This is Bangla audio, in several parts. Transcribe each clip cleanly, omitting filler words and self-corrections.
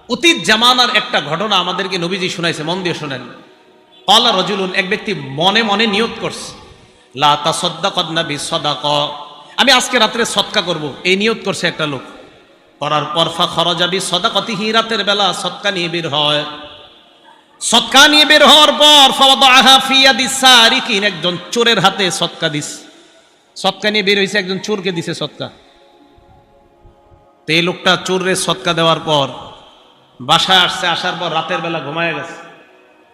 অতীত জামানার একটা ঘটনা আমাদেরকে নবীজি শুনাইছে, মন দিয়ে শোনেন। ক্বালা রাজুলুন, এক ব্যক্তি মনে মনে নিয়ত করছে, লা তাসাদ্দাকান্না বিসাদাকা, আমি আজকে রাত্রে সদকা করব, এই নিয়ত করছে একটা লোক। করার পর ফা খরাজা বিসাদাকাতিহি, রাতের বেলা সদকা নিয়ে বের হয়। সদকা নিয়ে বের হওয়ার পর ফাওয়াদাহা ফি ইয়াদিস সারিকিন, একজন চোরের হাতে সদকা দিস। সদকা নিয়ে বের হইছে, একজন চোরকে দিছে সদকা। তো এই লোকটা চোরে সদকা দেওয়ার পর বাসায় আসছে, আসার পর রাতের বেলা ঘুমায় গেছে।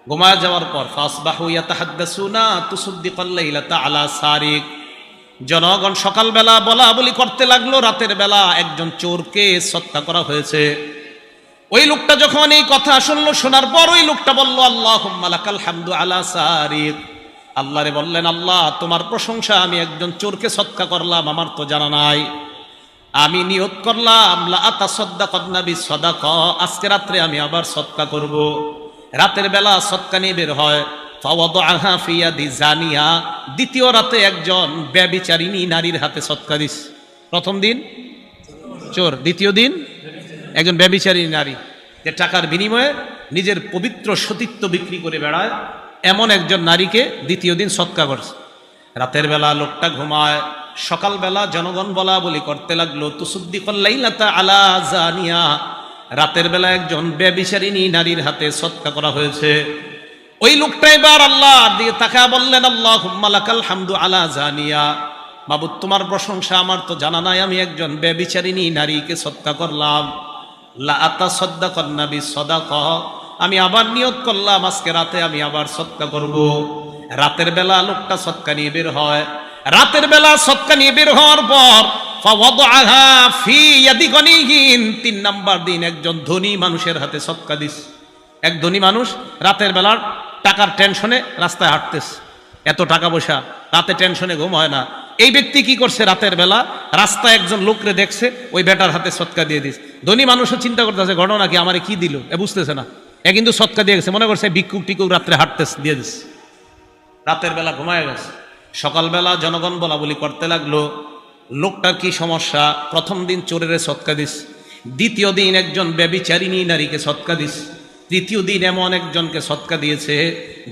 ঘুমায় যাওয়ার পর ফাসবাহু ইয়াতাহাদ্দাসুনা তুসাদ্দিকাল লাইলাতা আলা সারিক, জনগণ সকালবেলা বলা বলি করতে লাগলো রাতের বেলা একজন চোরকে সদকা করা হয়েছে। ওই লোকটা যখন এই কথা শুনলো, শোনার পর ওই লোকটা বলল, আল্লাহুম্মা লাকাল হামদু আলা সারিক, আল্লাহরে বললেন, আল্লাহ তোমার প্রশংসা, আমি একজন চোরকে সদকা করলাম, আমার তো জানা নাই। আমি নিয়ত করলাম লা আতাসাদ্দাকান্না বিসাদাকা, আজকে রাত্রে আমি আবার সদকা করব। রাতের বেলা সদকা নিয়ে বের হয়। ফাওয়াদাহা ফি ইয়াদি জানিয়া, দ্বিতীয় রাতে একজন ব্যভিচারিণী নারীর হাতে সদকা দিস। প্রথম দিন চোর, দ্বিতীয় দিন একজন ব্যভিচারিণী নারী, যে টাকার বিনিময়ে নিজের পবিত্র সতীত্ব বিক্রি করে বেড়ায়, এমন একজন নারীকে দ্বিতীয় দিন সদকা করছে। রাতের বেলা লোকটা ঘুমায়, সকালবেলা জনগণ বলা বলি করতে লাগলো, তুসাদ্দিকাল লাইলাতা আলা জানিয়া, রাতের বেলা একজন ব্যভিচারিণী নারীর হাতে সদকা করা হয়েছে। ওই লোকটা এবার আল্লাহ দিয়ে তাকায় বললেন, আল্লাহুম্মা লাকাল হামদু আলা জানিয়া, মাবুদ তোমার প্রশংসা, আমার তো জানা নাই আমি একজন ব্যভিচারিণী নারীকে সদকা করলাম। লা আতাসাদ্দাকান্না বিসাদাকা, আমি আবার নিয়ত করলাম আজকে রাতে আমি আবার সদকা করব। রাতের বেলা লোকটা সদকা নিয়ে বের হয়। রাতের বেলা সদকা নিয়ে বের হওয়ার পর ফাওয়াদাহা ফি ইয়াদি গনিয়িন, 3 নাম্বার দিন একজন ধনী মানুষের হাতে সদকা দিস। এক ধনী মানুষ রাতের বেলা টাকার টেনশনে রাস্তায় হাঁটতেছে, এত টাকা পয়সা, রাতে টেনশনে ঘুম হয় না। এই ব্যক্তি কি করছে, রাতের বেলা রাস্তায় একজন লোকরে দেখছে, ওই বেটার হাতে সদকা দিয়ে দিস। ধনী মানুষও চিন্তা করতেছে ঘটনা কি, আমারে কি দিল, এ বুঝতেছে না, এ কিন্তু সদকা দিয়ে গেছে, মনে করছে ভিক্ষুক টিকুক রাত্রে হাঁটতেছে, দিয়ে দিস। রাতের বেলা ঘুমায় গেছে। সকালবেলা জনগণ বলা বলি করতে লাগলো, লোকটার কি সমস্যা। প্রথম দিন চোরের সদকা দিস, দ্বিতীয় দিন একজন ব্যভিচারিণী নারীকে সদকা দিস, তৃতীয় দিন এমন একজনকে সদকা দিয়েছে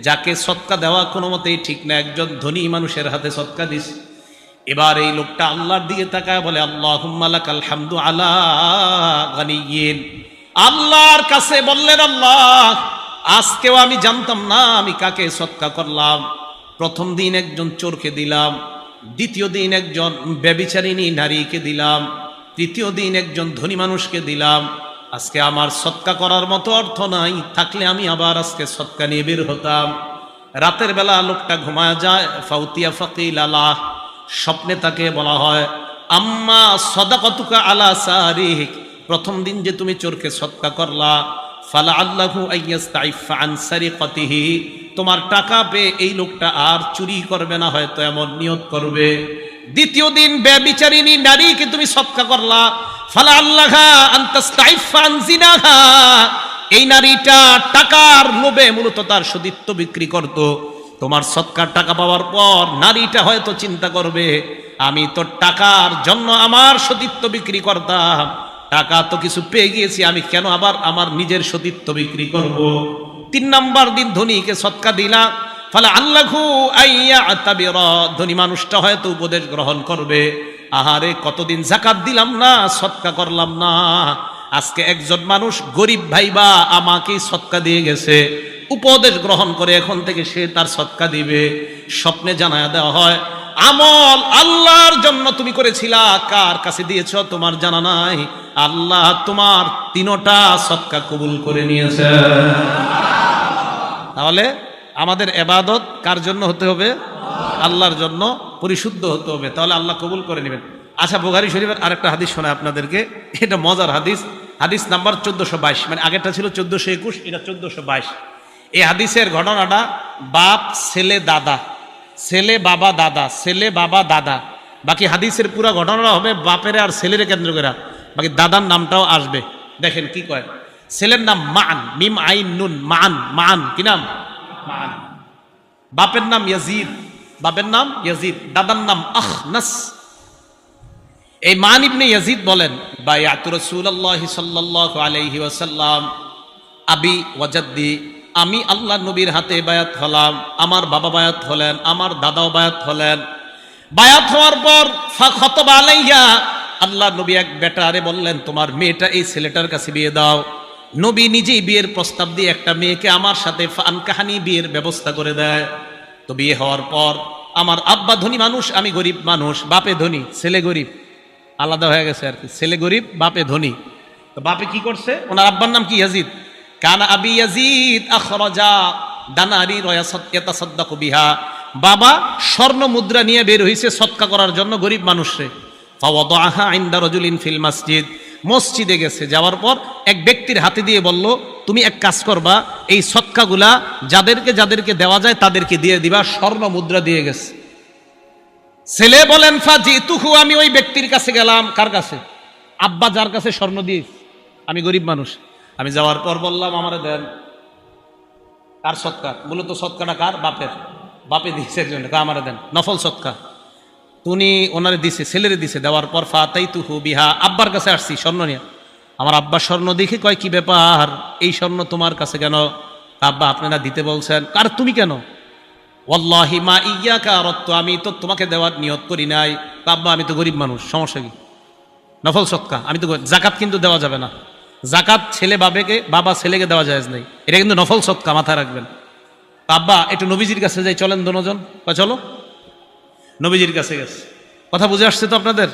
যাকে সদকা দেওয়া কোনো মতেই ঠিক না, একজন ধনী মানুষের হাতে সদকা দিস। এবার এই লোকটা আল্লাহর দিকে তাকায় বলে, আল্লাহুম্মা লাকাল হামদু আলা গানিয়িন, আল্লাহর কাছে বললেন, আল্লাহ আজকেও আমি জানতাম না আমি কাকে সদকা করলাম। প্রথম দিন একজন চোরকে দিলাম, দ্বিতীয় দিন একজন ব্যভিচারিণী নারীকে দিলাম, তৃতীয় দিন একজন ধনী মানুষকে দিলাম। আজকে আমার সদকা করার মতো অর্থ নাই, থাকলে আমি আবার আজকে সদকা নিয়ে বের হতাম। রাতের বেলা লোকটা ঘুমায় যায়। ফাউতিয়া ফাকিল আলাহ, স্বপ্নে তাকে বলা হয়, আম্মা সাদাকাতুকা আলা সারিক, প্রথম দিন যে তুমি চোরকে সদকা করলা, ফালা আল্লাহু আইয়াস্তাইফা আন সারিকাতিহি, তোমার টাকা পেয়ে এই লোকটা আর চুরি করবে না, হয়তো এমন নিয়ত করবে। দ্বিতীয় দিন ব্যভিচারিণী নারীকে তুমি সদকা করলা, ফালা আল্লাহা আন তাস্তাইফা আন জিনাহা, এই নারীটা টাকার লোভে মূলত তার সতীত্ব বিক্রি করত। তোমার সদকার টাকা পাওয়ার পর নারীটা হয়তো চিন্তা করবে, আমি তো টাকার জন্য আমার সতীত্ব বিক্রি করতাম, টাকা তো কিছু পেয়ে গিয়েছি, আমি কেন আবার আমার নিজের সতীত্ব বিক্রি করব। 3 নাম্বার দিন ধনীকে সদকা দিলা, ফলে আল্লাহু আইয়া তাবিরা, ধনী মানুষটা হয়তো উপদেশ গ্রহণ করবে, আহারে কতদিন যাকাত দিলাম না, সদকা করলাম না, আজকে একজন মানুষ গরিব ভাইবা আমাকেই সদকা দিয়ে গেছে, উপদেশ গ্রহণ করে এখন থেকে সে তার সদকা দিবে। স্বপ্নে জানায়া দেওয়া হয়, আমল আল্লাহর জন্য তুমি করেছিলা, কার কাছে দিয়েছ তোমার জানা নাই, আল্লাহ তোমার 3টা সদকা কবুল করে নিয়েছে। তাহলে আমাদের ইবাদত কার জন্য হতে হবে? আল্লাহর জন্য পরিশুদ্ধ হতে হবে, তাহলে আল্লাহ কবুল করে নেবেন। আচ্ছা, বুখারী শরীফের আরেকটা হাদিস শোনায় আপনাদেরকে, এটা মজার হাদিস, হাদিস নাম্বার 1422, মানে আগেরটা ছিল 1421, এটা 1422। এই হাদিসের ঘটনাটা বাপ ছেলে দাদা, ছেলে বাবা দাদা, ছেলে বাবা দাদা, বাকি হাদিসের পুরো ঘটনাটা হবে বাপের আর ছেলের কেন্দ্র করে, বাকি দাদার নামটাও আসবে। দেখেন কি কয়, ছেলের নাম মান, মিম আইন নুন, মান, মান কি নাম? মান। বাপের নাম ইয়াজিদ, বাপের নাম ইয়াজিদ, দাদার নাম আখনাস। এই মান ইবনে ইয়াজিদ বলেন, বায়াতু রাসূলুল্লাহি সাল্লাল্লাহু আলাইহি ওয়াসাল্লাম আবি ওয়া জাদ্দি, আমি আল্লাহ নবীর হাতে বায়াত হলাম, আমার বাবা বায়াত হলেন, আমার দাদাও বায়াত হলেন। বায়াত হওয়ার পর ফাখাতাবা আলাইয়া, আল্লাহ নবী এক বেটারে বললেন, তোমার মেয়েটা এই ছেলেটার কাছে বিয়ে দাও। নবী নিজেই বিয়ের প্রস্তাব দিয়ে একটা মেয়েকে আমার সাথে ফানকাহানি বিয়ের ব্যবস্থা করে দেয়। তো বিয়ে হওয়ার পর আমার আব্বা ধনী মানুষ, আমি গরিব মানুষ, বাপে ধনী ছেলে গরিব, আলাদা হয়ে গেছে আর কি, ছেলে গরিব বাপে ধনী। তো বাপে কি করছে, ওনার আব্বার নাম কি ইয়াজিদ, কানা আবি ইয়াজিদ আখরাজা দানারি ইয়াতাসাদ্দাকু বিহা, বাবা স্বর্ণ মুদ্রা নিয়ে বের হইছে সদকা করার জন্য গরিব মানুষরে। ফাওয়াদাহা ইনদা রাজুলিন ফিল মসজিদ, মসজিদে গেছে, যাওয়ার পর এক ব্যক্তির হাতে দিয়ে বলল, তুমি এক কাজ করবা, এই সদকাগুলা যাদেরকে যাদেরকে দেওয়া যায় তাদেরকে দিয়ে দিবা। স্বর্ণ মুদ্রা দিয়ে গেছে। ছেলে বলেন ফাজিতুহু, আমি ওই ব্যক্তির কাছে গেলাম। কার কাছে? আব্বা যার কাছে স্বর্ণ দিস, আমি গরিব মানুষ। আমি যাওয়ার পর বললাম, আমারে দেন। কার সৎকা? মূলত সৎকাটা কার? বাপের। বাপে দিয়েছে একজন, আমারে দেন, নফল সৎকা। উনি ওনারে দিছে, ছেলেরে দিছে। দেওয়ার পর ফাতাইতুহু বিহা, আব্বার কাছে আসছি স্বর্ণ নিয়ে। আমার আব্বা স্বর্ণ দেখে কয়, কি ব্যাপার, এই স্বর্ণ তোমার কাছে কেন? আব্বা আপনারা দিতে বলছেন। আর তুমি কেন? ওয়াল্লাহি মা ইয়াকা আরাদতু, আমি তো তোমাকে দেওয়ার নিয়ত করি নাই। আব্বা আমি তো গরিব মানুষ, সমস্যা কি? নফল সৎকা, আমি তো। জাকাত কিন্তু দেওয়া যাবে না, জাকাত ছেলে বাবাকে, বাবা ছেলেকে দেওয়া জায়েজ নাই, এটা কিন্তু নফল সৎকা, মাথায় রাখবেন। আব্বা একটু নবীজির কাছে যাই, চলেন দুজন। চলো। নবীজির কাছে গেছে। কথা বুঝে আসছে তো আপনাদের?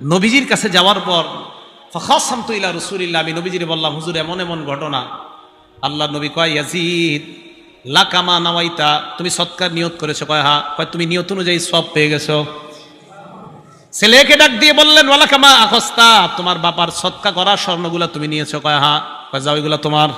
নবীজির কাছে যাওয়ার পর ফাখাসামতু ইলা রাসূলিল্লাহ, আমি নবীজিরে বললাম, হুজুর এমন এমন ঘটনা। আল্লাহ নবী কয়, ইয়াজিদ লাকামা নাওয়াইতা, তুমি সৎকার নিয়ত করেছো? কয় হ্যাঁ। কয় তুমি নিয়ত অনুযায়ী সব পেয়ে গেছো। ছেলেকে ডাক দিয়ে বললেন, ওয়ালাকামা আখস্তা, তোমার বাবার সৎকা করা স্বর্ণগুলা তুমি নিয়েছো? কয় হ্যাঁ। কয় যাও, এগুলা তোমার।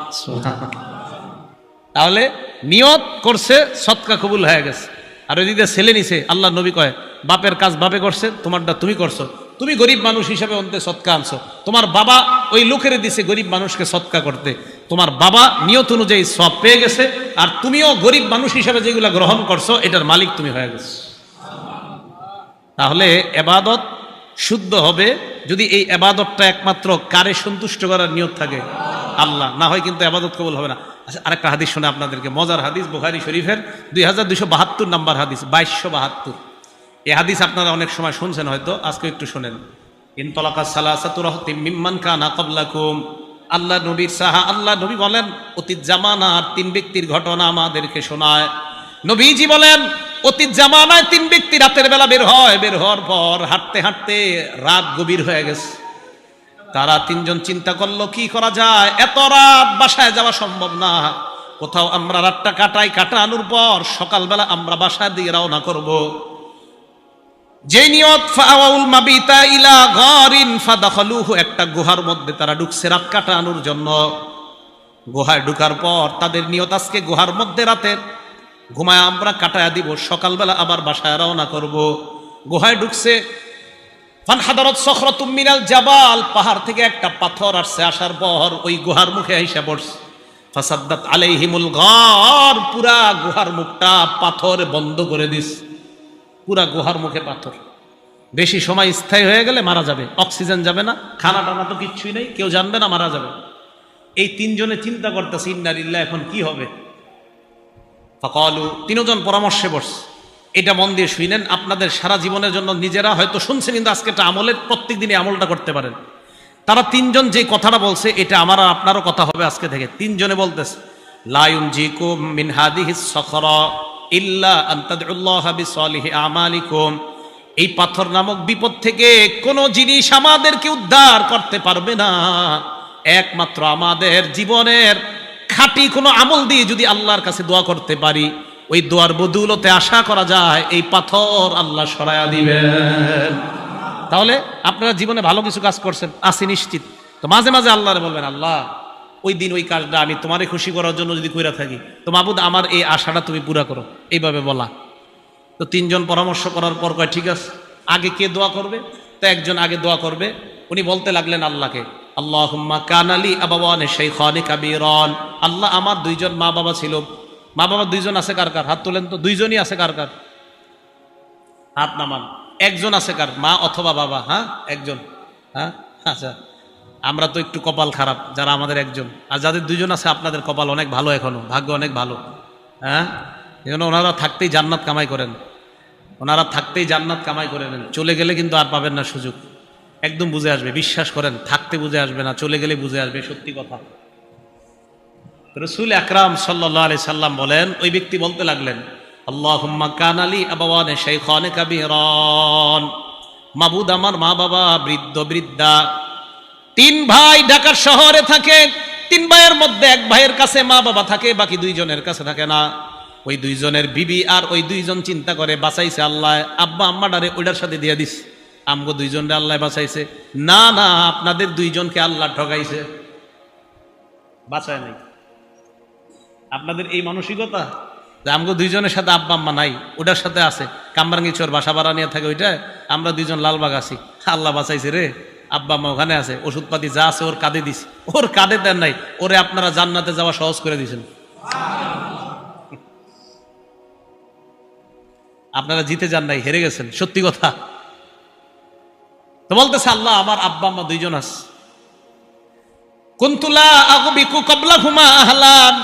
তাহলে নিয়ত করছে, সৎকা কবুল হয়ে গেছে। আর ওই দিকে ছেলে নিছে। আল্লাহ নবী কয়, বাপের কাজ বাপে করছে, তোমারটা তুমি করছো। তুমি গরিব মানুষ হিসাবে অন্তে সৎকা আনছো, তোমার বাবা ওই লোকের দিছে গরিব মানুষকে সৎকা করতে, তোমার বাবা নিয়ত অনুযায়ী সব পেয়ে গেছে, আর তুমিও গরিব মানুষ হিসাবে যেগুলা গ্রহণ করছো এটার মালিক তুমি হয়ে গেছো। তাহলে এবাদত শুদ্ধ হবে যদি এই এবাদতটা একমাত্র কারে সন্তুষ্ট করার নিয়ত থাকে, আল্লাহ। না হয় কিন্তু এবাদত কবুল হবে না। আচ্ছা, আরেকটা হাদিস শুনে আপনাদেরকে, মজার হাদিস, বুখারী শরীফের 2272 নম্বর হাদিস, 2272। এই হাদিস আপনারা অনেক সময় শুনছেন হয়তো, আজকে একটু শুনেন। ইনতালাকা সালাসাতু রাহতিম মিম্মান কানা ক্বাবলাকুম, আল্লাহ নবীর সাহা, আল্লাহ নবী বলেন, অতীত জামানার 3 ব্যক্তির ঘটনা আমাদেরকে শোনায়। নবীজি বলেন, অতীত জামানায় 3 ব্যক্তি রাতের বেলা বের হয়, বের হওয়ার পর হাঁটতে হাঁটতে রাত গভীর হয়ে গেছে। তারা 3 জন চিন্তা করলো, কি করা যায়, এত রাত বাসায় যাওয়া সম্ভব না, কোথাও আমরা রাতটা কাটাই, কাটানোর পর সকালবেলা আমরা বাসার দিকে রওনা করব। যে নিয়ত, ফাআউল মাবিতা ইলা গারিন ফাদাখালুহু, একটা গুহার মধ্যে তারা ঢুকছে রাত কাটানোর জন্য। গুহায় ঢুকার পর তাদের নিয়ত, আজকে গুহার মধ্যে রাতের ঘুমায় আমরা কাটায়া দিব, সকালবেলা আবার বাসায় রওনা করব। গুহায় ঢুকছে। ফানহাদারাত সখরাতুম মিনাল জাবাল, পাহাড় থেকে একটা পাথর আসছে, আসার পর ওই গুহার মুখে আইসা পড়ছে। ফাসাদ্দাত আলাইহিমুল গার, পুরা গুহার মুখটা পাথর বন্ধ করে দিস, পুরা গুহার মুখে পাথর। বেশি সময় স্থায়ী হয়ে গেলে মারা যাবে, অক্সিজেন যাবে না, খানা টানা তো কিচ্ছুই নেই, কেউ জানবে না, মারা যাবে। এই 3 জনে চিন্তা করতেছে, ইন্না লিল্লাহ, এখন কি হবে। ফাকালু, 3 জন পরামর্শে বসছে। এটা মন দিয়ে শুনেন, আপনাদের সারা জীবনের জন্য, নিজেরা হয়তো শুনছেন কিন্তু আজকে এটা আমলের, প্রত্যেক দিনই আমলটা করতে পারেন। তারা 3 জন যে কথাটা বলছে, এটা আমার আর আপনারও কথা হবে আজকে থেকে। 3 জনে বলতেছে, লা ইউনজিকুম মিন হাদিহিস সখরা ইল্লা আন তাদউল্লাহা বিসলিহি আমালিকুম, এই পাথর নামক বিপদ থেকে কোনো জিনিস আমাদেরকে উদ্ধার করতে পারবে না, একমাত্র আমাদের জীবনের খাঁটি কোনো আমল দিয়ে যদি আল্লাহর কাছে দোয়া করতে পারি, ওই দোয়ার বদৌলতে আশা করা যায় এই পাথর আল্লাহ সরায়া দিবেন। তাহলে আপনারা জীবনে ভালো কিছু কাজ করছেন, আসি নিশ্চিত, তো মাঝে মাঝে আল্লাহরে বলবেন, আল্লাহ ওই দিন ওই কাজটা আমি তোমারে খুশি করার জন্য যদি কইরা থাকি, তো মাবুদ আমার এই আশাটা তুমি পুরা করো, এইভাবে বলা। তো 3 জন পরামর্শ করার পর কয়, ঠিক আছে, আগে কে দোয়া করবে? তো একজন আগে দোয়া করবে। উনি বলতে লাগলেন আল্লাহকে, আল্লাহুম্মা কানালি আবাওয়ানে শাইখানি কাবীরান, আল্লাহ আমার 2 জন মা বাবা ছিল। মা বাবা 2 জন আছে কার কার? হাত তোলেন তো। 2 জনই আছে কার কার? হাত নামান। একজন আছে কার, মা অথবা বাবা? হ্যাঁ, একজন। হ্যাঁ, আচ্ছা, আমরা তো একটু কপাল খারাপ যারা আমাদের একজন, আর যাদের দুইজন আছে আপনাদের কপাল অনেক ভালো, এখনো ভাগ্য অনেক ভালো। হ্যাঁ, এই জন্য ওনারা থাকতেই জান্নাত কামাই করেন, ওনারা থাকতেই জান্নাত কামাই করে নেন। চলে গেলে কিন্তু আর পাবেন না সুযোগ, একদম বুঝে আসবে, বিশ্বাস করেন। থাকতে বুঝে আসবে না, চলে গেলে বুঝে আসবে, সত্যি কথা। রাসূল আকরাম সাল্লাল্লাহু আলাইহি সাল্লাম বলেন, ওই ব্যক্তি বলতে লাগলেন, আল্লাহুম্মা কানালি আবাওয়ানে শাইখানে কাবীরান, মাবুদ আমার মা বাবা বৃদ্ধ বৃদ্ধা, 3 ভাই ঢাকার শহরে থাকে, 3 ভাইয়ের মধ্যে এক ভাইয়ের কাছে মা বাবা থাকে, বাকি 2 জনের কাছে থাকে না। ওই 2 জনের বিবি আর ওই 2 জন চিন্তা করে বাঁচাইছে আল্লাহ, আব্বা আম্মাটারে ওইটার সাথে দিয়ে দিস, আমগো 2 জনরে আল্লাহ বাঁচাইছে। না না, আপনাদের 2 জনকে আল্লাহ ঠকাইছে, বাঁচায় নাই। আপনাদের এই মানসিকতা যে আমগো 2 জনের সাথে আব্বা আম্মা নাই, ওটার সাথে আছে, কামরাঙ্গি চোর বাসা ভাড়া নিয়ে থাকে, ওইটা আমরা 2 জন লালবাগ আছি, আল্লাহ বাঁচাইছে রে, আব্বা আম্মা ওখানে আছে, ওষুধপাতি যা আছে ওর কাঁধে দিছি, ওর কাঁধে দেন নাই, ওরে আপনারা জান্নাতে যাওয়া সহজ করে দিয়েছেন। আপনারা জিতে যান নাই, হেরে গেছেন, সত্যি কথা। তো বলতেছে আল্লাহ আমার আব্বা আম্মা 2 জন আছে, কুনতুলা আগবিকু ক্বাবলাহুমা আহলান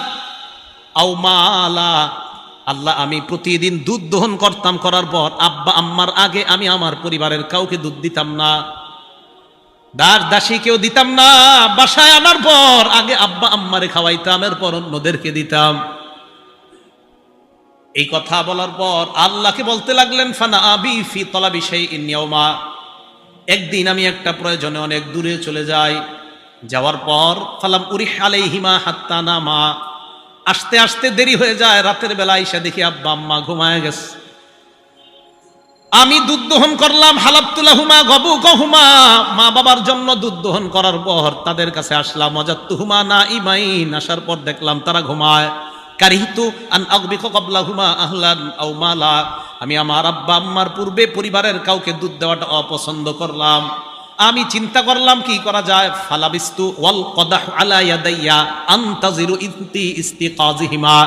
আও মালা, আল্লাহ আমি প্রতিদিন দুধ দহন করতাম, করার পর আব্বা আম্মার আগে আমি আমার পরিবারের কাউকে দুধ দিতাম না, দাস দাসী কেউ দিতাম না, বাসায় আনার পর আগে আব্বা আম্মারে খাওয়াইতাম, এরপর অন্যদেরকে দিতাম। এই কথা বলার পর আল্লাহকে বলতে লাগলেন, ফানা আবি ফি তলাবি শাইইন ইয়াওমা, একদিন আমি একটা প্রয়োজনে অনেক দূরে চলে যাই, যাওয়ার পর ফালাম উরিহ আলাইহিমা হাত্তা নামা, আসতে আসতে দেরি হয়ে যায়, রাতের বেলা এসে দেখি আব্বা আম্মা ঘুমায় গেছে। আমি দুধ দহন করলাম, হালাবতুলাহুমা গবুকহুমা, মা বাবার জন্য দুধ দহন করার পর তাদের কাছে আসলাম, ওয়াজাতুহুমা নাইমাইন, আসার পর দেখলাম তারা ঘুমায়। কারিহতু আন আগবিকু ক্বাবলাহুমা আহলান আও মালা, আমি আমার আব্বা আম্মার পূর্বে পরিবারের কাউকে দুধ দেওয়াটা অপছন্দ করলাম। আমি চিন্তা করলাম কি করা যায়, ফালাবিস্তু ওয়াল কদাহু আলা ইয়াদাইয়া আনতাজিরু ইনতি ইস্তিকাজিহিমা,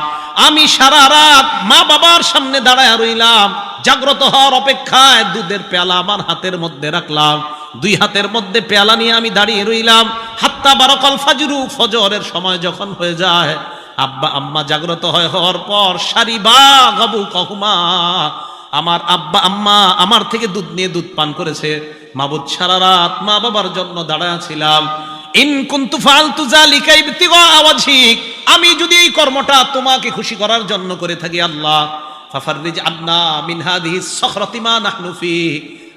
আমি সারা রাত মা বাবার সামনে দাঁড়ায় রইলাম, জাগ্রত হওয়ার অপেক্ষায়, দুধের পেয়ালা আমার হাতের মধ্যে রাখলাম, 2 হাতের মধ্যে পেয়ালা নিয়ে আমি দাঁড়িয়ে রইলাম, হাত্তা বারাকাল ফাজরু, ফজরের সময় যখন হয়ে যায়, আব্বা আম্মা জাগ্রত হওয়ার পর সারিবা গাবু কহুমা, আমার আব্বা আম্মা আমার থেকে দুধ নিয়ে দুধ পান করেছে। মাবুদ সারা রাত মা বাবার জন্য দাঁড়ায় ছিলাম, ইন কুনতু ফাআলতু যালিকা ইবতিগা ওয়াজহিক, আমি যদি এই কর্মটা তোমাকে খুশি করার জন্য করে থাকি আল্লাহ, ফাফাররিজ আন্না মিন হাদিহি সখরাতি মা নাহনু ফি,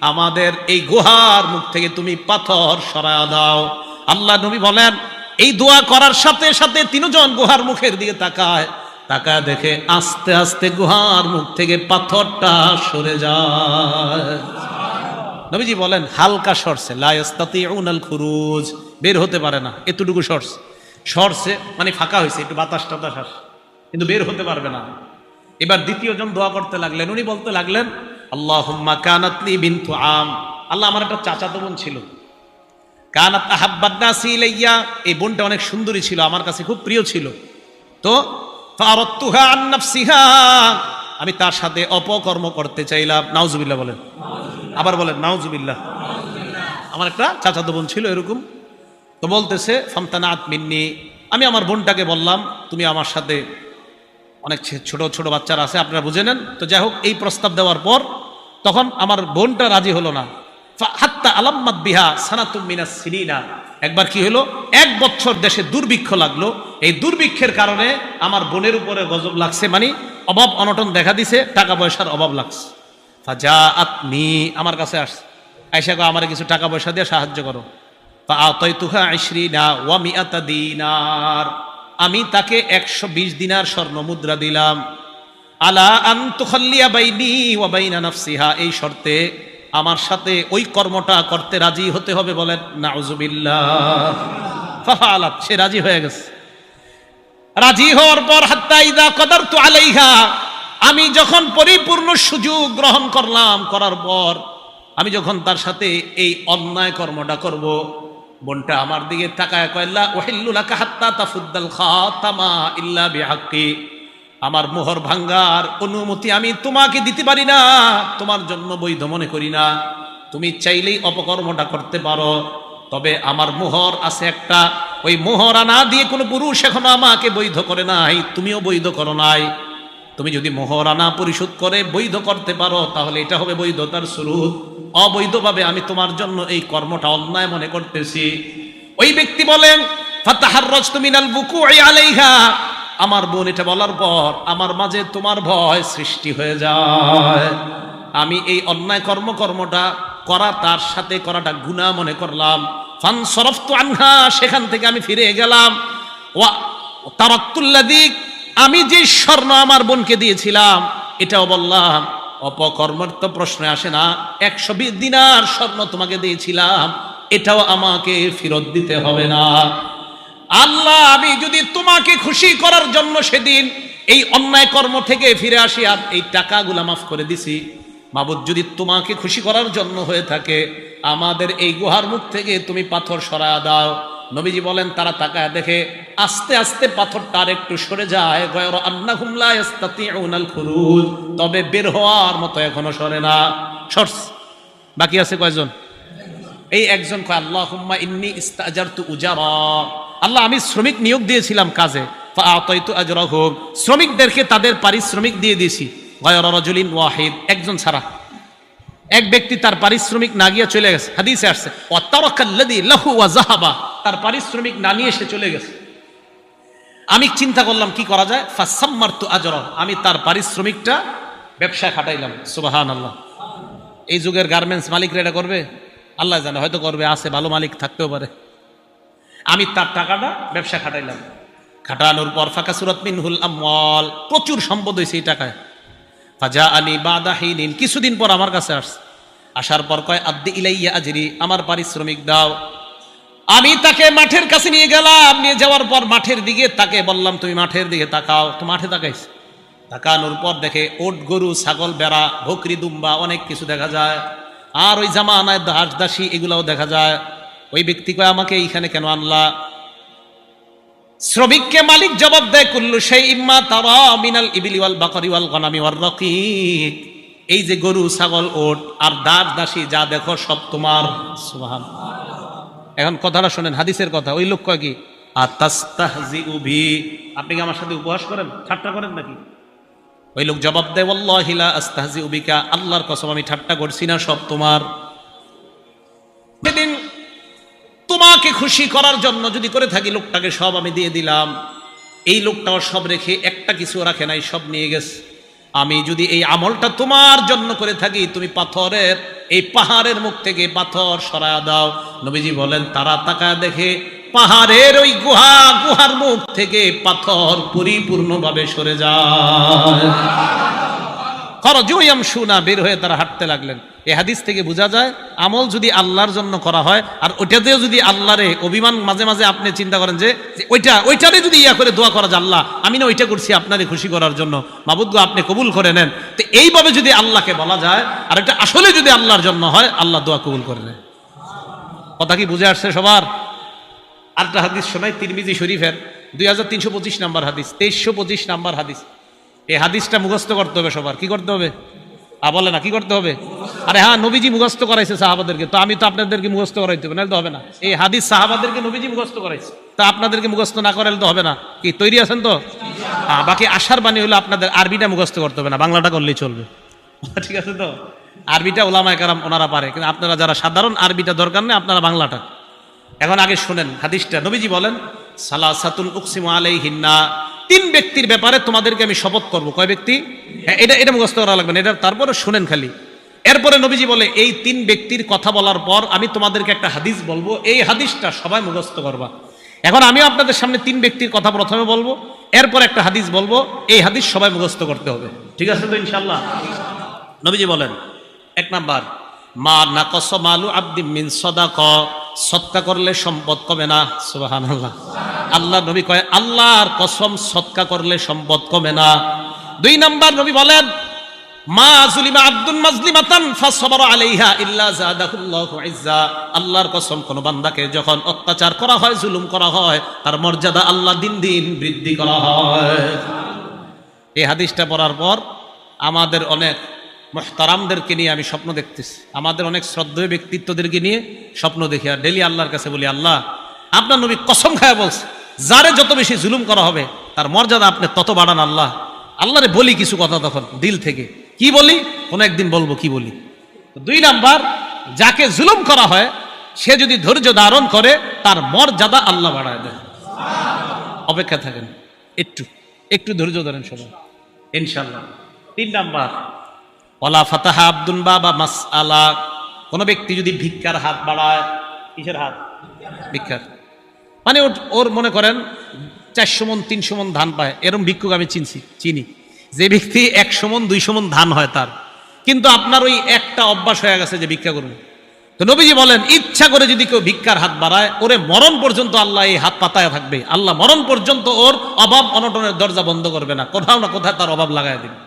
আমাদের এই গুহার মুখ থেকে তুমি পাথর সরায়া দাও। আল্লাহ নবী বলেন, এই দোয়া করার সাথে সাথে 3 জন গুহার মুখের দিকে তাকায়, তাকায় দেখে আস্তে আস্তে গুহার মুখ থেকে পাথরটা সরে যায়। নবীজি বলেন হালকা সরছে, লা ইস্তাতিউনাল খুরুজ, বের হতে পারে না, এতটুকু সরছে মানে ফাঁকা হয়েছে, একটু বাতাস টাতাস আসে, কিন্তু বের হতে পারবে না। এবার 2য় জন দোয়া করতে লাগলেন, উনি বলতে লাগলেন, আল্লাহুম্মা কানাতলি বিনতু আম, আল্লাহ আমার একটা চাচাতো বোন ছিল, কানাত আহাব্বান নাসি ইলাইয়া, এই বোনটা অনেক সুন্দরী ছিল, আমার কাছে খুব প্রিয় ছিল, তো ফারাদতুহা আন নাফসিহা, আমি তার সাথে অপকর্ম করতে চাইলাম। নাউজুবিল্লাহ বলেন, আবার বলেন নাউজুবিল্লাহ। আমার একটা চাচাতো বোন ছিল এরকম, তো বলতেছে ফামতানাত মিন্নি, আমি আমার বোনটাকে বললাম তুমি আমার সাথে, অনেক ছোট ছোট বাচ্চারা আছে আপনারা বুঝে নেন, তো যাই হোক এই প্রস্তাব দেওয়ার পর তখন আমার বোনটা রাজি হলো না, হাত্তা আলাম্মাত বিহা সানাতুম মিনাস সিনিনা, একবার কি হলো, 1 বছর দেশে দুর্ভিক্ষ লাগলো, এই দুর্ভিক্ষের কারণে আমার বোনের উপরে গজব লাগছে, মানে অভাব অনটন দেখা দিছে, টাকা পয়সার অভাব লাগছে। ফাজাআতনি, আমার কাছে আসছে, আয়েশা কো আমারে কিছু টাকা পয়সা দিয়ে সাহায্য করো। ফাআতাইতুহা 20 ওয়া 100 দিনার, আমি তাকে 120 দিনার স্বর্ণ মুদ্রা দিলাম। আলা আন তুখাল্লিয়া বাইনি ওয়া বাইনা নাফসিহা, এই শর্তে আমার সাথে ওই কর্মটা করতে রাজি হতে হবে, বলেন নাউজুবিল্লাহ। ফাফালাত, সে রাজি হয়ে গেছে। রাজি হওয়ার পর হাত্তা ইযা কদারতু আলাইহা, আমি যখন পরিপূর্ণ সুযোগ গ্রহণ করলাম, করার পর আমি যখন তার সাথে এই অন্যায় কর্মটা করব, বোনটা আমার দিকে তাকায় কয়, লা উহিল্লু লাকা হাত্তা তাফুদ্দাল খাতামা ইল্লা বিহাক্কি, আমার মোহর ভাঙ্গার অনুমতি আমি তোমাকে দিতে পারি না, তোমার জন্য বৈধ মনে করি না। তুমি চাইলেই অপকর্মটা করতে পারো, তবে আমার মোহর আছে একটা, ওই মোহর আনা দিয়ে কোনো পুরুষ এখনো আমাকে বৈধ করে নাই, তুমিও বৈধ করো নাই। তুমি যদি মোহর আনা পরিশোধ করে বৈধ করতে পারো তাহলে এটা হবে বৈধতার শুরুত। অবৈধভাবে আমি তোমার জন্য এই কর্মটা অন্যায় মনে করতেছি। ওই ব্যক্তি বলেন ফাতাহাররাজতু মিনাল বুকুই আলাইহা, আমার বোন এটা বলার পর আমার মাঝে তোমার ভয় সৃষ্টি হয়ে যায়। আমি এই অন্যায় কর্মটা করা, তার সাথে করাটা গুনাহ মনে করলাম। ফানসরাফতু আনহা, সেখান থেকে আমি ফিরে গেলাম। ওয়া তারাক্তুল্লাযী, আমি যে স্বর্ণ আমার বোনকে দিয়েছিলাম এটাও বললাম অপকর্মের তো প্রশ্ন আসে না, 120 দিনার স্বর্ণ তোমাকে দিয়েছিলাম, এটাও আমাকে ফেরত দিতে হবে না। আল্লাহ, আমি যদি তোমাকে খুশি করার জন্য সেদিন এই অন্যায় কর্ম থেকে ফিরে আসি আর এই টাকাগুলা মাফ করে দিছি, মাবুদ যদি তোমাকে খুশি করার জন্য হয়ে থাকে আমাদের এই গুহার মুখ থেকে তুমি পাথর সরায়া দাও। নবীজি বলেন তারা তাকায় দেখে আস্তে আস্তে পাথরটা আর একটু সরে যায়, গায়রা আন্নাহুম লা ইস্তাতিউনাল খুরুজ, তবে বের হওয়ার মতো এখনো সরে না। সরস বাকি আছে কয়জন? এই একজন কয় আল্লাহুম্মা ইন্নী ইস্তাজারতু উজারা, আল্লাহ আমি শ্রমিক নিয়োগ দিয়েছিলাম কাজে, ফাআতাইতু আজরাহুম, শ্রমিকদেরকে তাদের পারিশ্রমিক দিয়ে দিয়েছি, গায়রা রাজুলিন ওয়াহিদ, একজন ছাড়া। এক ব্যক্তি তার পারিশ্রমিক না গিয়ে চলে গেছে, হাদিসে আসছে ওয়া তারাকাল্লাযী লাহু ওয়া যাহাবা, তার পারিশ্রমিক না নিয়ে এসে চলে গেছে। আমি চিন্তা করলাম কি করা যায়, ফাসাম্মারতু আজরা, আমি তার পারিশ্রমিকটা ব্যবসায় খাটাইলাম। সুবহানাল্লাহ। এই যুগের গার্মেন্টস মালিকরা এটা করবে? আল্লাহ জানে, হয়তো করবে, আছে ভালো মালিক থাকতেও পারে। আমি তার টাকাটা ব্যবসা খাটাইলাম, খাটানোর পর ফাকাসুরাত মিনহুল আমওয়াল, প্রচুর সম্পদ হয়েছে এই টাকায়। ফাজা আলী বাদা হিনিন, কিছুদিন পর আমার কাছে আসছে, আসার পর কয় আদ্দি ইলাইয়া আজরি, আমার পারিশ্রমিক দাও। আমি তাকে মাঠের কাছে নিয়ে গেলাম, নিয়ে যাওয়ার পর মাঠের দিকে তাকে বললাম তুমি মাঠের দিকে তাকাও, তো মাঠে তাকাইছে। তাকানোর পর দেখে ওট, গরু, ছাগল, বেড়া, বকরি, দুম্বা অনেক কিছু দেখা যায়, আর ওই জামানায় দাস দাসী এগুলাও দেখা যায়। ওই ব্যক্তি কয় আমাকে এইখানে কেন আনলা? শ্রমিককে মালিক জবাব দেয় কুল্লু শাইইম মা তারা মিনাল ইবলি ওয়াল বাকরি ওয়াল গনামি ওয়ার রাকিক, এই যে গরু, ছাগল, ওট আর দাস দাসী যা দেখো সব তোমার। সুবহানাল্লাহ। এখন কথাটা শোনেন, হাদিসের কথা। ওই লোক কয় কি আতাস্তাহজিউ বি, আপনি কি আমার সাথে উপহাস করেন, ঠাট্টা করেন নাকি? ওই লোক জবাব দেয় ওয়াল্লাহি লা আস্তাহজিউ বিকা, আল্লাহর কসম আমি ঠাট্টা করছি না, সব তোমার। সেদিন তোমাকে খুশি করার জন্য যদি করে থাকি লোকটাকে সব আমি দিয়ে দিলাম, এই লোকটাও সব রেখে একটা কিছু রাখে নাই, সব নিয়ে গেছে। আমি যদি এই আমলটা তোমার জন্য করে থাকি, তুমি পাথরের এই পাহাড়ের মুখ থেকে পাথর সরায়া দাও। নবীজি বলেন তারা তাকায় দেখে পাহাড়ের ওই গুহার মুখ থেকে পাথর পরিপূর্ণভাবে সরে যায়। খরজুয়ামশুনা, বের হয়ে তারা হাঁটতে লাগলেন। এই হাদিস থেকে বোঝা যায় আমল যদি আল্লাহর জন্য করা হয়, আর ওইটাতেও যদি আল্লাহরে অভিমান, মাঝে মাঝে আপনি চিন্তা করেন যে ওইটারে যদি ইয়া করে দোয়া করা যায়, আল্লাহ আমি না ওইটা করছি আপনারে খুশি করার জন্য, মাবুদ গো আপনি কবুল করে নেন, তো এইভাবে যদি আল্লাহকে বলা যায় আর এটা আসলে যদি আল্লাহর জন্য হয়, আল্লাহ দোয়া কবুল করে নেন। কথা কি বুঝে আসছে সবার? আরেকটা হাদিস শোনাই, তিরমিজি শরীফের 2325 নম্বর হাদিস, 2325 নম্বর হাদিস। এই হাদিসটা মুখস্থ করতে হবে সবার। কি করতে হবে? বলে না কি করতে হবে? আরে হ্যাঁ, নবীজি মুখস্থ করাইছে সাহাবাদেরকে, তো আমি তো আপনাদেরকে মুখস্থ করাইতে হবে, নাহলে তো হবে না। এই হাদিস সাহাবাদেরকে নবীজি মুখস্থ করাইছে, তা আপনাদেরকে মুখস্থ না করাইলে তো হবে না। কি তৈরি আছেন তো? হ্যাঁ, বাকি আশার বাণী হলো আপনাদের আরবিটা মুখস্থ করতে হবে না, বাংলাটা করলেই চলবে। ঠিক আছে তো? আরবিটা ওলামায়ে কেরাম ওনারা পারে, কিন্তু আপনারা যারা সাধারণ আরবিটা দরকার নেই, আপনারা বাংলাটা। এখন আগে শুনেন হাদিসটা। নবীজি বলেন সালাসাতুন উকসিমু আলাইহিন্না, 3 ব্যক্তির ব্যাপারে তোমাদেরকে আমি শপথ করব। কয় ব্যক্তি? হ্যাঁ, এটা মুখস্থ করা লাগবে না, এটা তারপরে শুনেন খালি। এরপরে নবীজি বলে এই 3 ব্যক্তির কথা বলার পর আমি তোমাদেরকে একটা হাদিস বলবো, এই হাদিসটা সবাই মুখস্থ করবা। এখন আমিও আপনাদের সামনে 3 ব্যক্তির কথা প্রথমে বলবো, এরপর একটা হাদিস বলবো, এই হাদিস সবাই মুখস্থ করতে হবে। ঠিক আছে তো ইনশাআল্লাহ? নবীজি বলেন 1 নাম্বার, মা নাকাস মালু আবদিন মিন সাদাকা, সদকা করলে সম্পদ কমে না। সুবহানাল্লাহ। আল্লাহ নবী কয় আল্লাহর কসম, সদকা করলে সম্পদ কমে না। 2 নাম্বার নবী বলেন মা যুলিমা আব্দুন মাজলিমাতান ফাসবারা আলাইহা ইল্লা যাদাহুল্লাহু ইজ্জা, আল্লাহর কসম কোন বান্দাকে যখন অত্যাচার করা হয়, জুলুম করা হয়, তার মর্যাদা আল্লাহ দিন দিন বৃদ্ধি করা হয়। এই হাদিসটা পড়ার পর আমাদের অনেক মুহতারামদেরকে নিয়ে আমি স্বপ্ন দেখতেছি, আমাদের অনেক শ্রদ্ধেয় ব্যক্তিত্বদেরকে নিয়ে স্বপ্ন দেখি, আর ডেলি আল্লাহর কাছে বলি, আল্লাহ আপনার নবী কসম খায় বলছে, যারে যত বেশি জুলুম করা হবে তার মর্যাদা আপনি তত বাড়ান। আল্লাহরে বলি কিছু কথা তখন দিল থেকে, কি বলি কোনো একদিন বলবো কি বলি। 2 নাম্বার, যাকে জুলুম করা হয় সে যদি ধৈর্য ধারণ করে তার মর্যাদা আল্লাহ বাড়ায় দেয়। অপেক্ষা থাকেন, একটু ধৈর্য ধরেন সবাই ইনশাআল্লাহ। 3 নাম্বার, ওয়ালা ফাতাহা আব্দুন বাবা মাসআলা, কোন ব্যক্তি যদি ভিক্ষার হাত বাড়ায়, কিসের হাত? ভিক্ষার, মানে ওর মনে করেন 400 মণ 300 মণ ধান পায়, এরকম ভিক্ষুক আমি চিনি যে ব্যক্তি 100 মণ 200 মণ ধান হয় তার, কিন্তু আপনার ওই একটা অভ্যাস হয়ে গেছে যে ভিক্ষা করুন। তো নবীজি বলেন, ইচ্ছা করে যদি কেউ ভিক্ষার হাত বাড়ায়, ওরে মরণ পর্যন্ত আল্লাহ এই হাত পাতায় থাকবে, আল্লাহ মরণ পর্যন্ত ওর অভাব অনটনের দরজা বন্ধ করবে না, কোথাও না কোথায় তার অভাব লাগায় দিবে।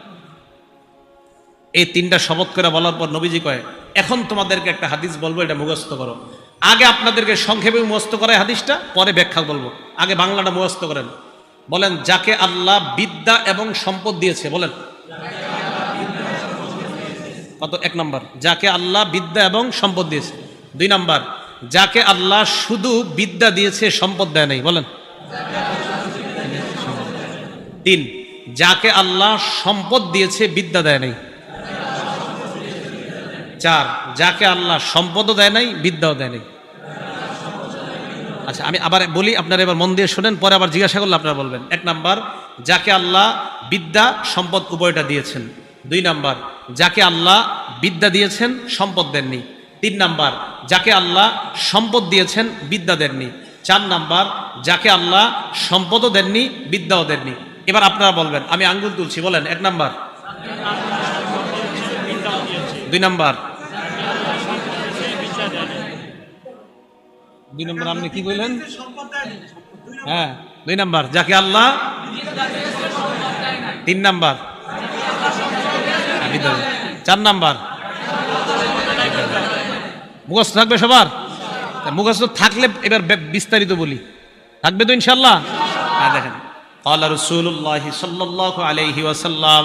এই 3টা শপথ করে বলার পর নবীজি কয়, এখন তোমাদেরকে একটা হাদিস বলবো, এটা মুখস্থ করো। আগে আপনাদেরকে সংক্ষেপে মুখস্থ করে হাদিসটা, পরে ব্যাখ্যা বলবো, আগে বাংলাটা মুখস্থ করেন। বলেন, যাকে আল্লাহ বিদ্যা এবং সম্পদ দিয়েছে, বলেন কত? 1 নাম্বার, যাকে আল্লাহ বিদ্যা এবং সম্পদ দিয়েছে। 2 নাম্বার, যাকে আল্লাহ শুধু বিদ্যা দিয়েছে সম্পদ দেয় নাই, বলেন। 3, যাকে আল্লাহ সম্পদ দিয়েছে বিদ্যা দেয় নাই। 4, যাকে আল্লাহ সম্পদও দেয় নাই বিদ্যাও দেয় নাই। আচ্ছা, আমি আবার বলি, আপনারা এবার মন দিয়ে শোনেন, পরে আবার জিজ্ঞাসা করলে আপনারা বলবেন। 1 নাম্বার, যাকে আল্লাহ বিদ্যা সম্পদ উভয়টা দিয়েছেন। 2 নাম্বার, যাকে আল্লাহ বিদ্যা দিয়েছেন সম্পদ দেননি। 3 নাম্বার, যাকে আল্লাহ সম্পদ দিয়েছেন বিদ্যা দেননি। 4 নাম্বার, যাকে আল্লাহ সম্পদও দেননি বিদ্যাও দেননি। এবার আপনারা বলবেন, আমি আঙ্গুল তুলছি, বলেন। 1 নাম্বার, 2 নাম্বার, 2 নম্বর আপনি কি বললেন? হ্যাঁ, 2 নাম্বার, যাকে আল্লাহ। 3 নাম্বার, 4 নাম্বার, মুখস্থ থাকবে সবার? মুখস্থ থাকলে এবার বিস্তারিত বলি, থাকবে তো ইনশাআল্লাহ? হ্যাঁ, দেখেন, ক্বালা রাসূলুল্লাহ সাল্লাল্লাহু আলাইহি ওয়াসাল্লাম,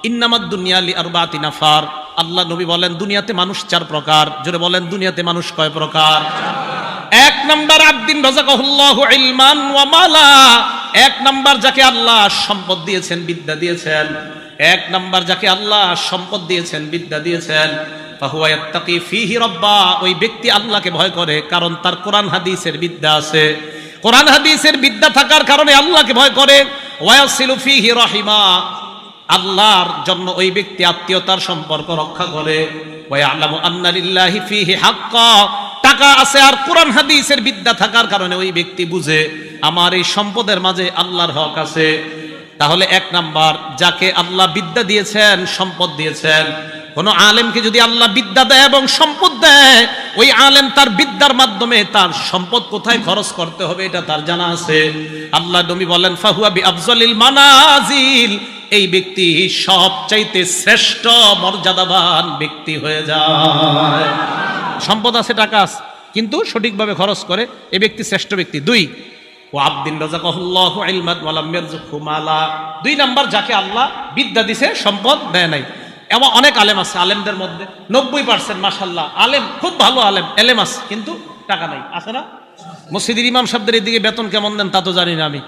ইন্নামাদ দুনিয়া লিআরবাতি নাফার। আল্লাহ নবী বলেন, দুনিয়াতে মানুষ 4 প্রকার। জোরে বলেন, দুনিয়াতে মানুষ কয় প্রকার? 1 নাম্বার, আব্দিন রাযাকাহুল্লাহু ইলমান ওয়া মালা। 1 নাম্বার, যাকে আল্লাহ সম্পদ দিয়েছেন বিদ্যা দিয়েছেন। 1 নাম্বার, যাকে আল্লাহ সম্পদ দিয়েছেন বিদ্যা দিয়েছেন, ফাহুয়া ইয়াত্তাকি ফীহি রাব্বা। ওই ব্যক্তি আল্লাহকে ভয় করে, কারণ তার কোরআন হাদিসের বিদ্যা আছে। কোরআন হাদিসের বিদ্যা থাকার কারণে আল্লাহকে ভয় করে। ওয়া ইয়াসিলু ফীহি রাহিমা। আল্লাহর জন্য ওই ব্যক্তি আত্মীয়তার সম্পর্ক রক্ষা করে। ওয়া ইয়ালামু আন্না লিল্লাহি ফীহি হাক্কা। টাকা আছে আর কোরআন হাদিসের বিদ্যা থাকার কারণে ওই ব্যক্তি বুঝে আমার এই সম্পদের মাঝে আল্লাহর হক আছে। তাহলে 1 নাম্বার, যাকে আল্লাহ বিদ্যা দিয়েছেন সম্পদ দিয়েছেন। কোন আলেমকে যদি আল্লাহ বিদ্যা দেয় এবং সম্পদ দেয়, ওই আলেম তার বিদ্যার মাধ্যমে তার সম্পদ কোথায় খরচ করতে হবে এটা তার জানা আছে। আল্লাহ নবী বলেন, ফাহুয়া বিআফজালিল মানাজিল। এই ব্যক্তি সবচাইতে শ্রেষ্ঠ মর্যাদাবান ব্যক্তি হয়ে যায়। সম্পদ আছে, টাকা আছে, কিন্তু সঠিকভাবে খরচ করে, এই ব্যক্তি শ্রেষ্ঠ ব্যক্তি। 2, ও আব্দিন রাযাকাহুল্লাহু ইলমান ওয়া লাম ইয়ারযুকহু মালা। 2 নাম্বার, যাকে আল্লাহ বিদ্যা দিয়েছে সম্পদ দেয় নাই। এমন অনেক আলেম আছে, আলেমদের মধ্যে 90% মাশাআল্লাহ আলেম, খুব ভালো আলেম, এলেম আছে, কিন্তু টাকা নাই, আছে না? মসজিদের ইমাম সাহেবদের এদিকে বেতন কেমন দেন তা তো জানি না আমি।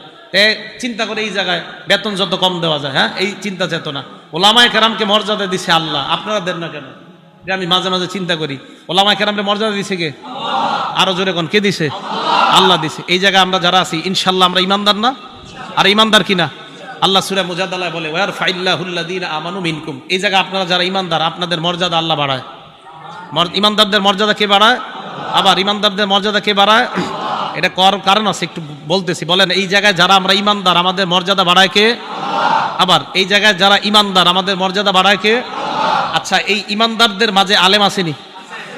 চিন্তা করে এই জায়গায় বেতন যত কম দেওয়া যায়, হ্যাঁ, এই চিন্তা চেতনা। ওলামায়ে কেরামকে মর্যাদা দিছে আল্লাহ, আপনারা দেন না কেন? আমি মাঝে মাঝে চিন্তা করি, ওলামায়ে কেরামকে মর্যাদা দিছে কে? আরো জোরে কোন, কে দিছে? আল্লাহ দিছে। এই জায়গায় আমরা যারা আছি ইনশাআল্লাহ আমরা ইমানদার না? আর ইমানদার কিনা? আল্লাহ সূরা মুজাদালায় বলে, ওয়ারফাইল্লাহুল্লাযীনা আমানু মিনকুম। এই জায়গায় আপনারা যারা ইমানদার, আপনাদের মর্যাদা আল্লাহ বাড়ায়। ইমানদারদের মর্যাদা কে বাড়ায়? আবার ইমানদারদের মর্যাদা কে বাড়ায়? এটা কারণ আছে, একটু বলতেছি। বলেন, এই জায়গায় যারা আমরা ইমানদার আমাদের মর্যাদা বাড়ায় কে? আবার এই জায়গায় যারা ইমানদার আমাদের মর্যাদা বাড়ায় কে? আচ্ছা, এই ইমানদারদের মাঝে আলেম আসেনি?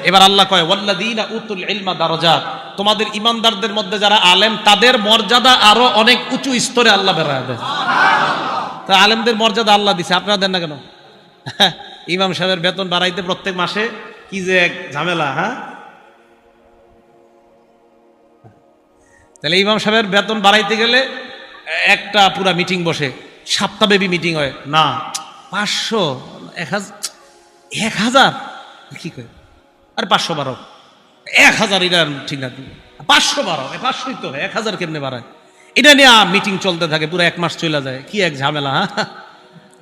এবার আল্লাহ কয়, ওয়াল্লাযীনা উতুল ইলমা দারাজাত। তোমাদের ইমানদারদের মধ্যে যারা আলেম তাদের মর্যাদা আরো অনেক উঁচু স্তরে আল্লাহ বাড়ায় দেয়। তা আলেমদের মর্যাদা আল্লাহ দিছে, আপনারা দেন না কেন? ইমাম সাহেবের বেতন বাড়াইতে প্রত্যেক মাসে কি যে এক ঝামেলা। হ্যাঁ, তাহলে ইমাম সাহেবের বেতন বাড়াইতে গেলে একটা পুরা মিটিং বসে, সপ্তাহব্যাপী মিটিং হয় না, 500, 1000 কি করে, আর 512, 1000 এটা ঠিক না, 512, 500 তো হয়, 1000 কেমনে বাড়ায়? এটা নিয়ে মিটিং চলতে থাকে, পুরো 1 মাস চলে যায়, কি এক ঝামেলা।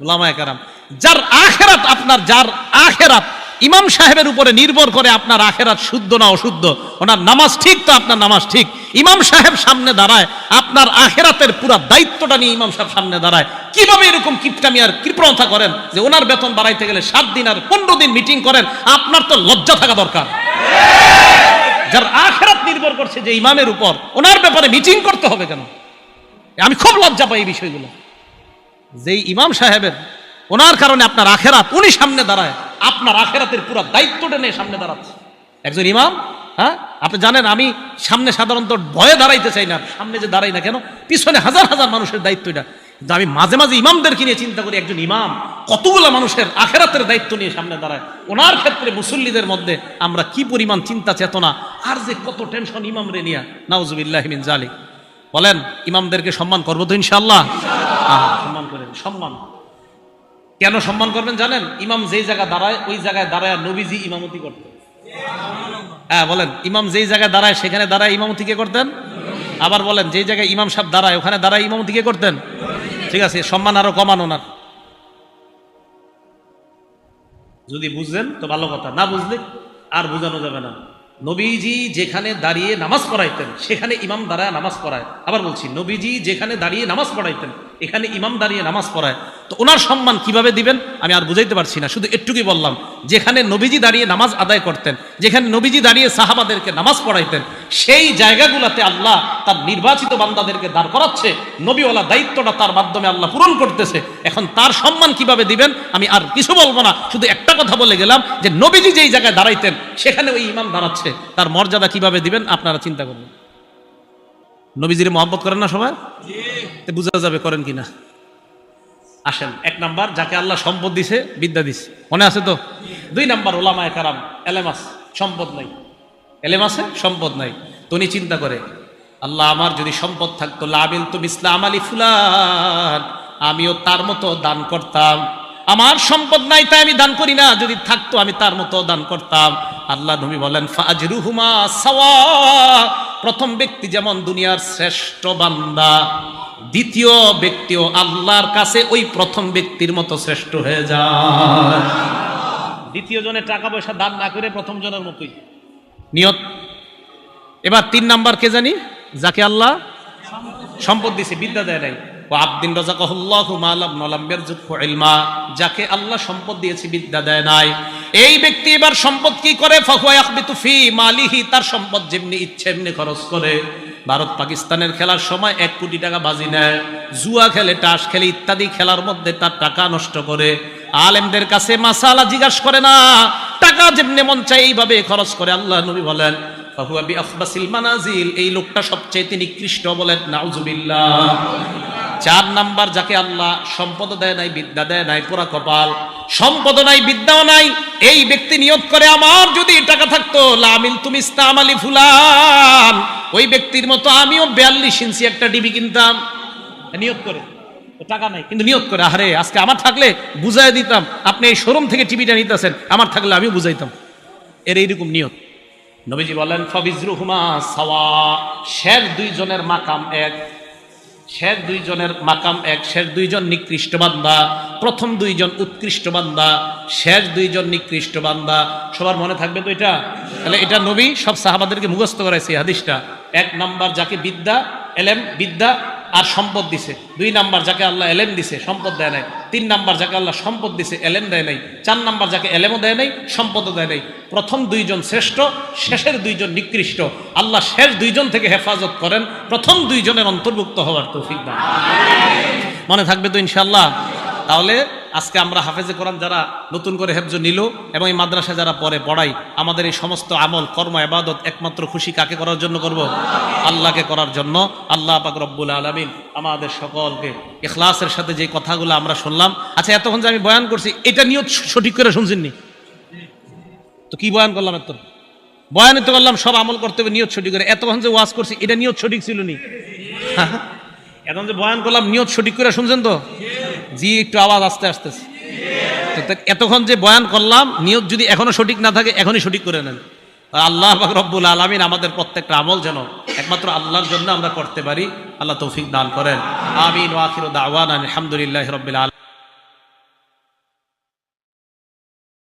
ওলামায়ে কেরাম, যার আখেরাত, আপনার যার আখেরাত ইমাম সাহেবের উপরে নির্ভর করে, আপনার আখেরাত শুদ্ধ না অশুদ্ধ, ওনার নামাজ ঠিক তো আপনার নামাজ ঠিক। ইমাম সাহেব সামনে দাঁড়ায়, আপনার আখেরাতের পুরো দায়িত্বটা নিয়ে ইমাম সাহেব সামনে দাঁড়ায়। কিভাবে এরকম কিপটামি আর কৃপণতা করেন যে ওনার বেতন বাড়াইতে গেলে 7 দিন আর 15 দিন মিটিং করেন? আপনার তো লজ্জা থাকা দরকার। যার আখেরাত নির্ভর করছে যে ইমামের উপর, ওনার ব্যাপারে মিটিং করতে হবে কেন? আমি খুব লজ্জা পাই এই বিষয়গুলো। যেই ইমাম সাহেবের, ওনার কারণে আপনার আখেরাত, উনি সামনে দাঁড়ায়, আপনার আখেরাতের পুরো দায়িত্বটা নিয়ে সামনে দাঁড়াচ্ছে একজন ইমাম। হ্যাঁ, আপনি জানেন আমি সামনে সাধারণত ভয়ে দাঁড়াইতে চাই না, সামনে যে দাঁড়াই না কেন, পিছনে হাজার হাজার মানুষের দায়িত্ব এটা। কিন্তু আমি মাঝে মাঝে ইমামদেরকে নিয়ে চিন্তা করি, একজন ইমাম কতগুলো মানুষের আখেরাতের দায়িত্ব নিয়ে সামনে দাঁড়ায়। ওনার ক্ষেত্রে মুসল্লিদের মধ্যে আমরা কি পরিমাণ চিন্তা চেতনা, আর যে কত টেনশন ইমামরে নিয়া, নাউজুবিল্লাহি মিন জালিক। বলেন, ইমামদেরকে সম্মান করবো তো ইনশাআল্লাহ? সম্মান করেন। সম্মান কেন সম্মান করবেন জানেন? ইমাম যেই জায়গায় দাঁড়ায়, ওই জায়গায় দাঁড়ায় নবীজি ইমামতি করতেন। হ্যাঁ বলেন, ইমাম যেই জায়গায় দাঁড়ায় সেখানে দাঁড়ায় ইমামতি কে করতেন? আবার বলেন, যেই জায়গায় ইমাম সাহেব দাঁড়ায় ওখানে দাঁড়ায় ইমামতি কে করতেন? ঠিক আছে, সম্মান আরো কমানো না। যদি বুঝলেন তো ভালো কথা, না বুঝলে আর বোঝানো যাবে না। নবীজি যেখানে দাঁড়িয়ে নামাজ পড়াইতেন সেখানে ইমাম দাঁড়ায় নামাজ পড়ায়। আবার বলছি, নবীজি যেখানে দাঁড়িয়ে নামাজ পড়াইতেন এখানে ইমাম দাঁড়িয়ে নামাজ পড়ায়। তো ওনার সম্মান কিভাবে দিবেন আমি আর বুঝাইতে পারছি না, শুধু একটুকুই বললাম। যেখানে নবীজি দাঁড়িয়ে নামাজ আদায় করতেন, যেখানে নবীজি দাঁড়িয়ে সাহাবাদেরকে নামাজ পড়াইতেন, সেই জায়গাগুলোতে আল্লাহ তার নির্বাচিত বান্দাদেরকে দাঁড় করাচ্ছে। নবীওয়ালা দায়িত্বটা তার মাধ্যমে আল্লাহ পূরণ করতেছে। এখন তার সম্মান কিভাবে দিবেন আমি আর কিছু বলবো না, শুধু একটা কথা বলে গেলাম যে নবীজি যেই জায়গায় দাঁড়াইতেন সেখানে ওই ইমাম দাঁড়াচ্ছে, তার মর্যাদা কিভাবে দিবেন আপনারা চিন্তা করবেন। নবীজির মহব্বত করেন না সবাই? বুঝা যাবে করেন কিনা। আসেন, 1 নাম্বার, যাকে আল্লাহ সম্পদ দিছে, বিদ্যা দিছে, মনে আছে তো? 2 নাম্বার, ওলামায়ে কেরাম, এলেম আছে, সম্পদ নাই। এলেম আছে, সম্পদ নাই। তো উনি চিন্তা করে, আল্লাহ আমার যদি সম্পদ থাকতো, লাবিল তো ইসলাম আলী ফুলান, আমিও তার মতো দান করতাম। আমার সম্পদ নাই তাই আমি দান করি না, যদি থাকতো আমি তার মতো দান করতাম। আল্লাহ নবী বলেন, ফাজরুহুমা সাওয়া, প্রথম ব্যক্তি যেমন দুনিয়ার শ্রেষ্ঠ বান্দা, দ্বিতীয় ব্যক্তিও আল্লাহর কাছে ওই প্রথম ব্যক্তির মতো শ্রেষ্ঠ হয়ে যায়। দ্বিতীয় জনের টাকা পয়সা দান না করে প্রথম জনের মতোই নিয়ত। এবার 3 নাম্বার কে জানি? যাকে আল্লাহ সম্পদ দিছে, বিদ্যা দেয় নাই। ও আব্দিন রাযাকাহুল্লাহু মালাম নালাম ইয়ারযুকহু ইলমা, যাকে আল্লাহ সম্পদ দিয়েছে, বিদ্যা দেয় নাই। এই ব্যক্তি এবার সম্পদ কি করে? ফাহুয়া ইয়াখবিতু ফি মালিহি, তার সম্পদ যেমনি ইচ্ছে এমনি খরচ করে। ভারত পাকিস্তানের খেলার সময় 1 কোটি টাকা বাজি নেয়, জুয়া খেলে, টাস খেলে, ইত্যাদি খেলার মধ্যে তার টাকা নষ্ট করে। আলেমদের কাছে মাসালা জিজ্ঞাসা করে না, টাকা যেমনি মন চাই এইভাবে খরচ করে। আল্লাহ নবী বলেন, ফাহুয়া বিআখবাসিল মানাজিল, এই লোকটা সবচেয়ে নিকৃষ্ট। বলেন নাউজুবিল্লাহ। 4 নাম্বার, যাকে আল্লাহ সম্পদ দেয় নাই, বিদ্যা দেয় নাই, পুরা কপাল, সম্পদ নাই, বিদ্যাও নাই। এই ব্যক্তি নিয়ত করে, আমার যদি টাকা থাকতো, লামিল তুমি ইসলাম আলী ফুলান, ওই ব্যক্তির মতো আমিও 42 ইঞ্চি একটা টিভি কিনতাম। নিয়ত করে, টাকা নাই কিন্তু নিয়ত করে, আরে আজকে আমার থাকলে বুঝাই দিতাম, আপনি এই শোরুম থেকে টিভিটা নিতেছেন, আমার থাকলে আমিও বুঝাইতাম। এর এইরকম নিয়ত। নবীজি বলেন, ফাবিজরুহুমা সাওয়া, শের 2 জনের মাকাম এক, শের 2 জনের মাকাম এক। শের 2 জন নিকৃষ্ট বান্দা, প্রথম 2 জন উৎকৃষ্ট বান্দা, শের 2 জন নিকৃষ্ট বান্দা। সবার মনে থাকবে তো এটা? তাহলে এটা নবী সব সাহাবাদেরকে মুখস্থ করাইছে হাদিসটা। 1 নাম্বার, যাকে বিদ্যা, এলেম, বিদ্যা আর সম্পদ দিছে। 2 নাম্বার, যাকে আল্লাহ এলেম দিছে, সম্পদ দেয় নাই। 3 নাম্বার, যাকে আল্লাহ সম্পদ দিছে, এলেম দেয় নাই। 4 নাম্বার, যাকে এলেমও দেয় নাই, সম্পদও দেয় নাই। প্রথম 2 জন শ্রেষ্ঠ, শেষের 2 জন নিকৃষ্ট। আল্লাহ শেষ 2 জন থেকে হেফাজত করেন, প্রথম 2 জনের অন্তর্ভুক্ত হওয়ার তৌফিক দান। মনে থাকবে তো ইনশাআল্লাহ? তাহলে আজকে আমরা হাফেজে কোরআন যারা নতুন করে হেফজ নিল এবং এই মাদ্রাসা যারা পড়াই, আমাদের এই সমস্ত আমল, কর্ম, ইবাদত একমাত্র খুশি কাকে করার জন্য করব? আল্লাহকে করার জন্য। আল্লাহ পাক রব্বুল আলামিন আমাদের সকলকে ইখলাসের সাথে যে কথাগুলো আমরা শুনলাম। আচ্ছা, এতক্ষণ যে আমি বয়ান করছি, এটা নিয়ত সঠিক করে শুনছেননি তো? কি বয়ান করলাম? এত বয়ানে তো করলাম সব আমল করতে হবে নিয়ত সঠিক করে। এতক্ষণ যে ওয়াজ করছি, এটা নিয়ত সঠিক ছিল নি? এখন যে বয়ান করলাম, নিয়ত সঠিক করে শুনছেন তো? জি একটু আওয়াজ আস্তে আসতেছে। তো এতক্ষণ যে বয়ান করলাম নিয়ত যদি এখনো সঠিক না থাকে এখনই সঠিক করে নেন। আল্লাহ পাক রব্বুল আলামিন আমাদের প্রত্যেকটা আমল যেন একমাত্র আল্লাহর জন্য আমরা করতে পারি, আল্লাহ তৌফিক দান করেন। আমিন ওয়া আখিরু দাওয়ানা আলহামদুলিল্লাহি রাব্বিল আলামিন।